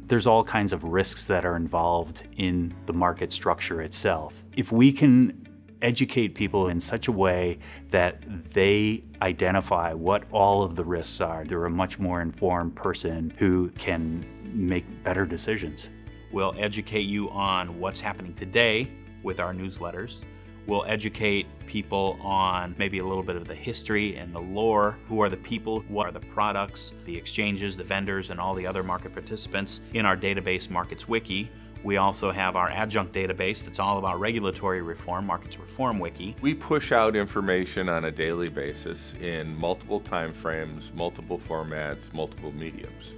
There's all kinds of risks that are involved in the market structure itself. If we can educate people in such a way that they identify what all of the risks are, they're a much more informed person who can make better decisions. We'll educate you on what's happening today with our newsletters. We'll educate people on maybe a little bit of the history and the lore. Who are the people? What are the products, the exchanges, the vendors, and all the other market participants in our database, Markets Wiki. We also have our adjunct database that's all about regulatory reform, Markets Reform Wiki. We push out information on a daily basis in multiple time frames, multiple formats, multiple mediums.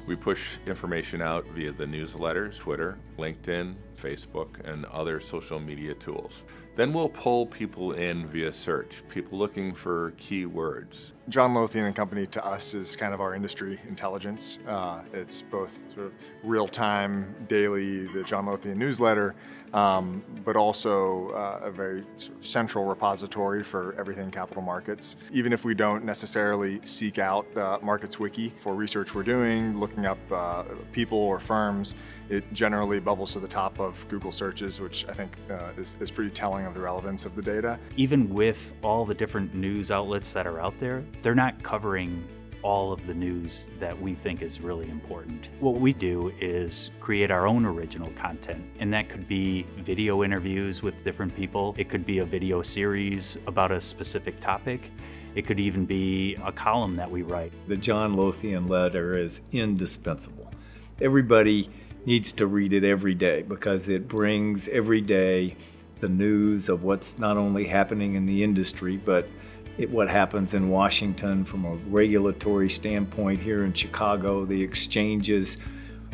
We push information out via the newsletters, Twitter, LinkedIn, Facebook, and other social media tools. Then we'll pull people in via search, people looking for keywords. John Lothian and Company to us is kind of our industry intelligence. It's both sort of real-time, daily, the John Lothian Newsletter, but also a very sort of central repository for everything capital markets. Even if we don't necessarily seek out Markets Wiki for research we're doing, looking up people or firms, it generally bubbles to the top of Google searches, which I think is pretty telling of the relevance of the data. Even with all the different news outlets that are out there, they're not covering all of the news that we think is really important. What we do is create our own original content, and that could be video interviews with different people. It could be a video series about a specific topic. It could even be a column that we write. The John Lothian letter is indispensable. Everybody needs to read it every day because it brings every day the news of what's not only happening in the industry, but what happens in Washington from a regulatory standpoint here in Chicago, the exchanges,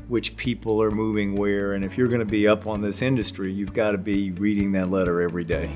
which people are moving where. And if you're going to be up on this industry, you've got to be reading that letter every day.